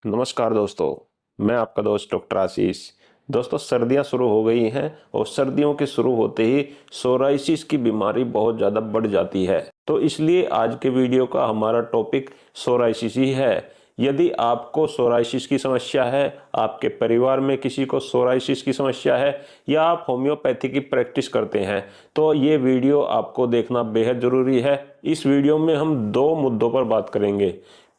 नमस्कार दोस्तों, मैं आपका दोस्त डॉक्टर आशीष। दोस्तों, सर्दियां शुरू हो गई हैं और सर्दियों के शुरू होते ही सोराइसिस की बीमारी बहुत ज़्यादा बढ़ जाती है। तो इसलिए आज के वीडियो का हमारा टॉपिक सोराइसिस ही है। यदि आपको सोराइसिस की समस्या है, आपके परिवार में किसी को सोराइसिस की समस्या है या आप होम्योपैथी की प्रैक्टिस करते हैं, तो ये वीडियो आपको देखना बेहद ज़रूरी है। इस वीडियो में हम दो मुद्दों पर बात करेंगे।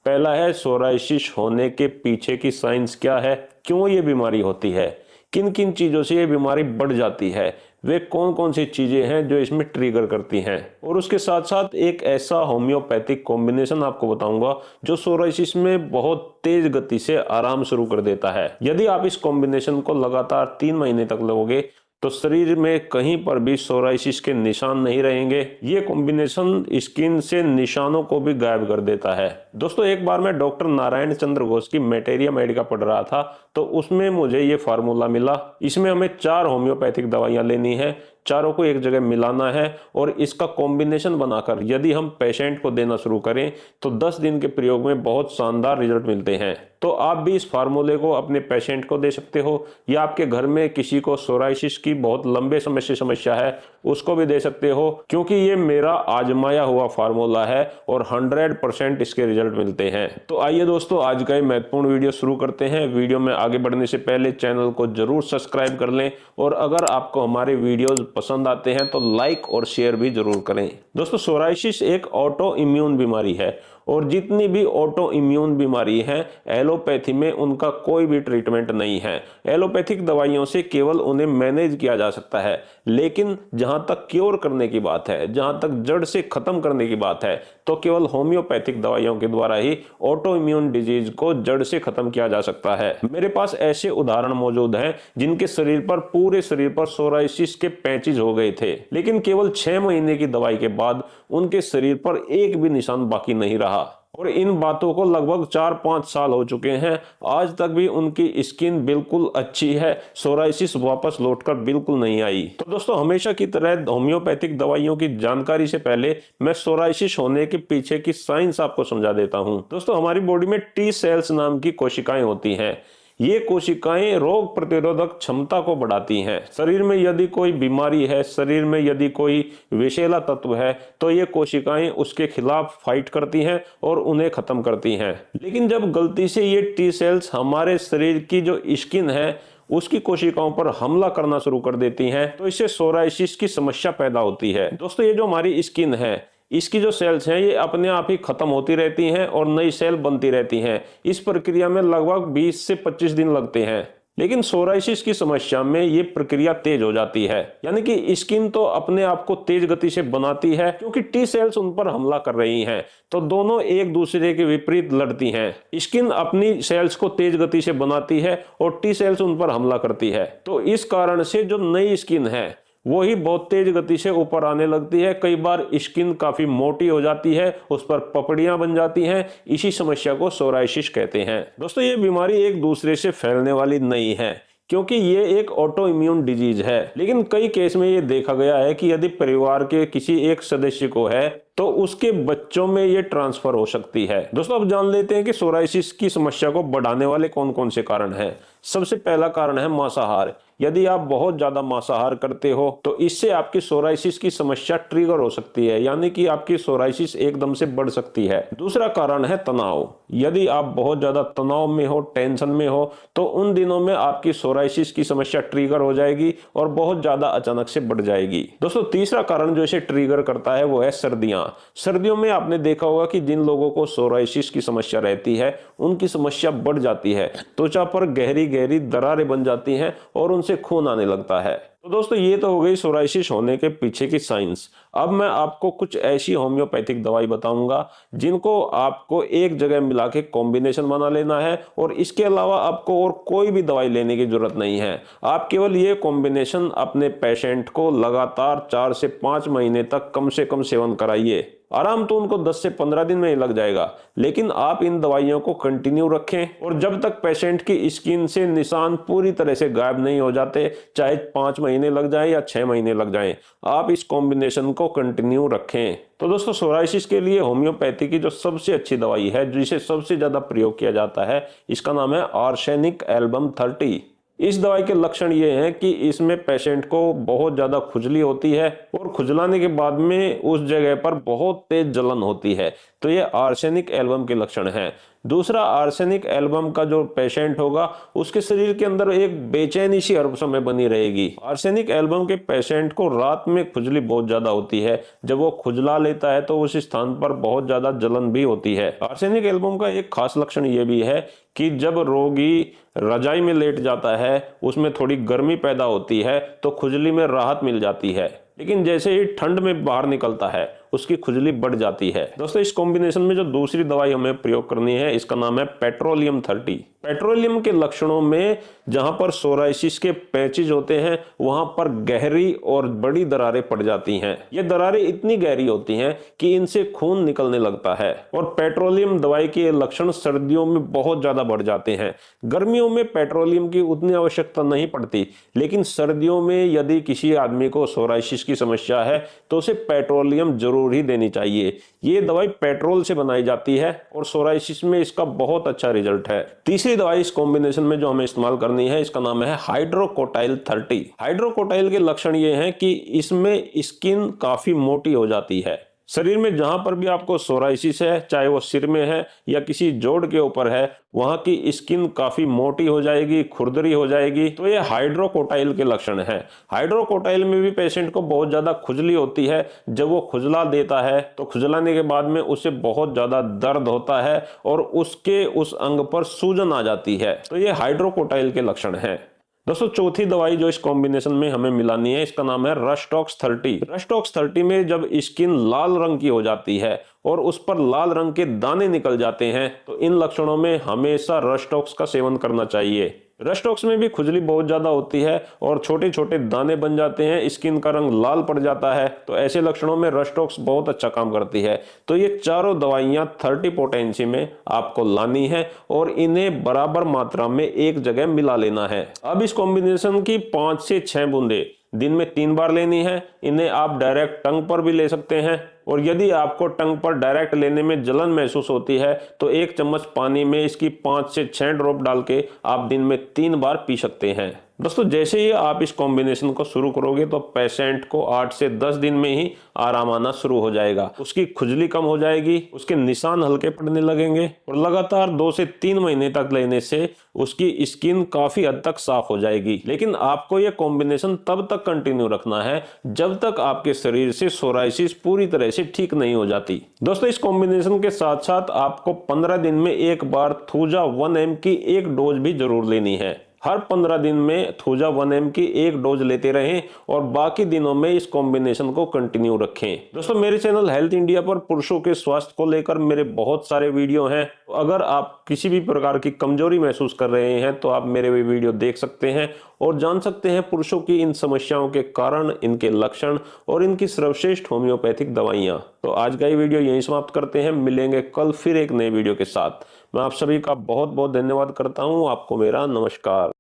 पहला है सोराइसिस होने के पीछे की साइंस क्या है, क्यों ये बीमारी होती है, किन किन चीज़ों से ये बीमारी बढ़ जाती है, वे कौन कौन सी चीज़ें हैं जो इसमें ट्रिगर करती हैं, और उसके साथ साथ एक ऐसा होम्योपैथिक कॉम्बिनेशन आपको बताऊंगा जो सोराइसिस में बहुत तेज गति से आराम शुरू कर देता है। यदि आप इस कॉम्बिनेशन को लगातार 3 महीने तक लोगे तो शरीर में कहीं पर भी सोराइसिस के निशान नहीं रहेंगे। ये कॉम्बिनेशन स्किन से निशानों को भी गायब कर देता है। दोस्तों, एक बार मैं डॉक्टर नारायण चंद्र घोष की मैटेरिया मेडिका पढ़ रहा था, तो उसमें मुझे ये फार्मूला मिला। इसमें हमें 4 होम्योपैथिक दवाइयां लेनी है, चारों को एक जगह मिलाना है और इसका कॉम्बिनेशन बनाकर यदि हम पेशेंट को देना शुरू करें तो 10 दिन के प्रयोग में बहुत शानदार रिजल्ट मिलते हैं। तो आप भी इस फार्मूले को अपने पेशेंट को दे सकते हो या आपके घर में किसी को सोराइसिस की बहुत लंबे समय से समस्या है उसको भी दे सकते हो, क्योंकि ये मेरा आजमाया हुआ फार्मूला है और 100% इसके रिजल्ट मिलते हैं। तो आइए दोस्तों, आज का ये महत्वपूर्ण वीडियो शुरू करते हैं। वीडियो में आगे बढ़ने से पहले चैनल को जरूर सब्सक्राइब कर लें और अगर आपको हमारे वीडियोज पसंद आते हैं तो लाइक और शेयर भी जरूर करें। दोस्तों, सोराइसिस एक ऑटो इम्यून बीमारी है और जितनी भी ऑटो इम्यून बीमारी है एलोपैथी में उनका कोई भी ट्रीटमेंट नहीं है। एलोपैथिक दवाइयों से केवल उन्हें मैनेज किया जा सकता है, लेकिन जहां तक क्योर करने की बात है, जहां तक जड़ से खत्म करने की बात है, तो केवल होम्योपैथिक दवाइयों के द्वारा ही ऑटो इम्यून डिजीज को जड़ से खत्म किया जा सकता है। मेरे पास ऐसे उदाहरण मौजूद हैं जिनके शरीर पर, पूरे शरीर पर सोराइसिस के पैचेज हो गए थे, लेकिन केवल 6 महीने की दवाई के बाद उनके शरीर पर एक भी निशान बाकी नहीं रहा। और इन बातों को लगभग 4-5 साल हो चुके हैं, आज तक भी उनकी स्किन बिल्कुल अच्छी है, सोराइसिस वापस लौटकर बिल्कुल नहीं आई। तो दोस्तों, हमेशा की तरह होम्योपैथिक दवाइयों की जानकारी से पहले मैं सोराइसिस होने के पीछे की साइंस आपको समझा देता हूं। दोस्तों, हमारी बॉडी में टी सेल्स नाम की कोशिकाएं होती हैं। ये कोशिकाएं रोग प्रतिरोधक क्षमता को बढ़ाती हैं। शरीर में यदि कोई बीमारी है, शरीर में यदि कोई विषैला तत्व है, तो ये कोशिकाएं उसके खिलाफ फाइट करती हैं और उन्हें खत्म करती हैं। लेकिन जब गलती से ये टी सेल्स हमारे शरीर की जो स्किन है उसकी कोशिकाओं पर हमला करना शुरू कर देती हैं, तो इससे सोराइसिस की समस्या पैदा होती है। दोस्तों, ये जो हमारी स्किन है, इसकी जो सेल्स हैं ये अपने आप ही खत्म होती रहती हैं और नई सेल बनती रहती हैं। इस प्रक्रिया में लगभग 20 से 25 दिन लगते हैं। लेकिन सोराइसिस की समस्या में ये प्रक्रिया तेज हो जाती है, यानी कि स्किन तो अपने आप को तेज गति से बनाती है क्योंकि टी सेल्स उन पर हमला कर रही हैं, तो दोनों एक दूसरे के विपरीत लड़ती हैं। स्किन अपनी सेल्स को तेज गति से बनाती है और टी सेल्स उन पर हमला करती है। तो इस कारण से जो नई स्किन है वो ही बहुत तेज गति से ऊपर आने लगती है। कई बार स्किन काफी मोटी हो जाती है, उस पर पपड़ियां बन जाती हैं। इसी समस्या को सोराइसिस कहते हैं। दोस्तों, ये बीमारी एक दूसरे से फैलने वाली नहीं है क्योंकि ये एक ऑटो इम्यून डिजीज है, लेकिन कई केस में ये देखा गया है कि यदि परिवार के किसी एक सदस्य को है तो उसके बच्चों में ये ट्रांसफर हो सकती है। दोस्तों, अब जान लेते हैं कि सोराइसिस की समस्या को बढ़ाने वाले कौन कौन से कारण हैं। सबसे पहला कारण है मांसाहार। यदि आप बहुत ज्यादा मांसाहार करते हो तो इससे आपकी सोराइसिस की समस्या ट्रिगर हो सकती है, यानी कि आपकी सोराइसिस एकदम से बढ़ सकती है। दूसरा कारण है तनाव। यदि आप बहुत ज्यादा तनाव में हो, टेंशन में हो, तो उन दिनों में आपकी सोराइसिस की समस्या ट्रिगर हो जाएगी और बहुत ज्यादा अचानक से बढ़ जाएगी। दोस्तों, तीसरा कारण जो इसे ट्रिगर करता है वो है सर्दियां। सर्दियों में आपने देखा होगा कि जिन लोगों को सोराइसिस की समस्या रहती है उनकी समस्या बढ़ जाती है, त्वचा पर गहरी गहरी दरारें बन जाती हैं और उनसे खून आने लगता है। तो दोस्तों, ये तो हो गई सोराइसिस होने के पीछे की साइंस। अब मैं आपको कुछ ऐसी होम्योपैथिक दवाई बताऊंगा जिनको आपको एक जगह मिला के कॉम्बिनेशन बना लेना है और इसके अलावा आपको और कोई भी दवाई लेने की जरूरत नहीं है। आप केवल ये कॉम्बिनेशन अपने पेशेंट को लगातार 4 से 5 महीने तक कम से कम सेवन कराइए। आराम तो उनको 10 से 15 दिन में ही लग जाएगा, लेकिन आप इन दवाइयों को कंटिन्यू रखें और जब तक पेशेंट की स्किन से निशान पूरी तरह से गायब नहीं हो जाते, चाहे 5 महीने लग जाएं या 6 महीने लग जाएं, आप इस कॉम्बिनेशन को कंटिन्यू रखें। तो दोस्तों, सोराइसिस के लिए होम्योपैथी की जो सबसे अच्छी दवाई है, जिसे सबसे ज्यादा प्रयोग किया जाता है, इसका नाम है आर्सेनिक एल्बम 30। इस दवाई के लक्षण ये हैं कि इसमें पेशेंट को बहुत ज्यादा खुजली होती है और खुजलाने के बाद में उस जगह पर बहुत तेज जलन होती है। तो ये आर्सेनिक एल्बम के लक्षण हैं। दूसरा, आर्सेनिक एल्बम का जो पेशेंट होगा उसके शरीर के अंदर एक बेचैनी सी हर समय बनी रहेगी। आर्सेनिक एल्बम के पेशेंट को रात में खुजली बहुत ज्यादा होती है। जब वो खुजला लेता है तो उस स्थान पर बहुत ज्यादा जलन भी होती है। आर्सेनिक एल्बम का एक खास लक्षण ये भी है कि जब रोगी रजाई में लेट जाता है, उसमें थोड़ी गर्मी पैदा होती है तो खुजली में राहत मिल जाती है, लेकिन जैसे ही ठंड में बाहर निकलता है उसकी खुजली बढ़ जाती है। दोस्तों, इस कॉम्बिनेशन में जो दूसरी दवाई हमें प्रयोग करनी है, इसका नाम है पेट्रोलियम 30। पेट्रोलियम के लक्षणों में जहां पर सोराइसिस के पैचेज होते हैं वहां पर गहरी और बड़ी दरारें पड़ जाती हैं। ये दरारें इतनी गहरी होती हैं कि इनसे खून निकलने लगता है और पेट्रोलियम दवाई के लक्षण सर्दियों में बहुत ज्यादा बढ़ जाते हैं। गर्मियों में पेट्रोलियम की उतनी आवश्यकता नहीं पड़ती, लेकिन सर्दियों में यदि किसी आदमी को सोराइसिस की समस्या है तो उसे पेट्रोलियम जरूर ही देनी चाहिए। ये दवाई पेट्रोल से बनाई जाती है और सोराइसिस में इसका बहुत अच्छा रिजल्ट है। तीसरी दवाई इस कॉम्बिनेशन में जो हमें इस्तेमाल करनी है, इसका नाम है हाइड्रोकोटाइल 30। हाइड्रोकोटाइल के लक्षण ये हैं कि इसमें स्किन काफी मोटी हो जाती है। शरीर में जहां पर भी आपको सोराइसिस है, चाहे वो सिर में है या किसी जोड़ के ऊपर है, वहां की स्किन काफी मोटी हो जाएगी, खुरदरी हो जाएगी। तो ये हाइड्रोकोटाइल के लक्षण है। हाइड्रोकोटाइल में भी पेशेंट को बहुत ज्यादा खुजली होती है। जब वो खुजला देता है तो खुजलाने के बाद में उसे बहुत ज्यादा दर्द होता है और उसके उस अंग पर सूजन आ जाती है। तो ये हाइड्रोकोटाइल के लक्षण है। दोस्तों, चौथी दवाई जो इस कॉम्बिनेशन में हमें मिलानी है, इसका नाम है रस्टॉक्स 30। रस्टॉक्स 30 में जब स्किन लाल रंग की हो जाती है और उस पर लाल रंग के दाने निकल जाते हैं तो इन लक्षणों में हमेशा रस्टॉक्स का सेवन करना चाहिए। रस्टॉक्स में भी खुजली बहुत ज्यादा होती है और छोटे छोटे दाने बन जाते हैं, स्किन का रंग लाल पड़ जाता है। तो ऐसे लक्षणों में रस्टॉक्स बहुत अच्छा काम करती है। तो ये चारों दवाइयां 30 पोटेंसी में आपको लानी है और इन्हें बराबर मात्रा में एक जगह मिला लेना है। अब इस कॉम्बिनेशन की 5 से 6 बूंदे दिन में 3 बार लेनी है। इन्हें आप डायरेक्ट टंग पर भी ले सकते हैं और यदि आपको टंग पर डायरेक्ट लेने में जलन महसूस होती है तो 1 चम्मच पानी में इसकी 5 से 6 ड्रॉप डाल के आप दिन में 3 बार पी सकते हैं। दोस्तों, जैसे ही आप इस कॉम्बिनेशन को शुरू करोगे तो पेशेंट को 8 से 10 दिन में ही आराम आना शुरू हो जाएगा। उसकी खुजली कम हो जाएगी, उसके निशान हल्के पड़ने लगेंगे और लगातार 2 से 3 महीने तक लेने से उसकी स्किन काफी हद तक साफ हो जाएगी। लेकिन आपको यह कॉम्बिनेशन तब तक कंटिन्यू रखना है जब तक आपके शरीर से सोराइसिस पूरी तरह से ठीक नहीं हो जाती। दोस्तों, इस कॉम्बिनेशन के साथ साथ आपको 15 दिन में एक बार थूजा 1 mg की एक डोज भी जरूर लेनी है। हर 15 दिन में थूजा 1 mg की एक डोज लेते रहें और बाकी दिनों में इस कॉम्बिनेशन को कंटिन्यू रखें। दोस्तों, मेरे चैनल हेल्थ इंडिया पर पुरुषों के स्वास्थ्य को लेकर मेरे बहुत सारे वीडियो हैं। अगर आप किसी भी प्रकार की कमजोरी महसूस कर रहे हैं तो आप मेरे भी वीडियो देख सकते हैं और जान सकते हैं पुरुषों की इन समस्याओं के कारण, इनके लक्षण और इनकी सर्वश्रेष्ठ होम्योपैथिक दवाइयां। तो आज का ये वीडियो यहीं समाप्त करते हैं। मिलेंगे कल फिर एक नए वीडियो के साथ। मैं आप सभी का बहुत बहुत धन्यवाद करता हूं। आपको मेरा नमस्कार।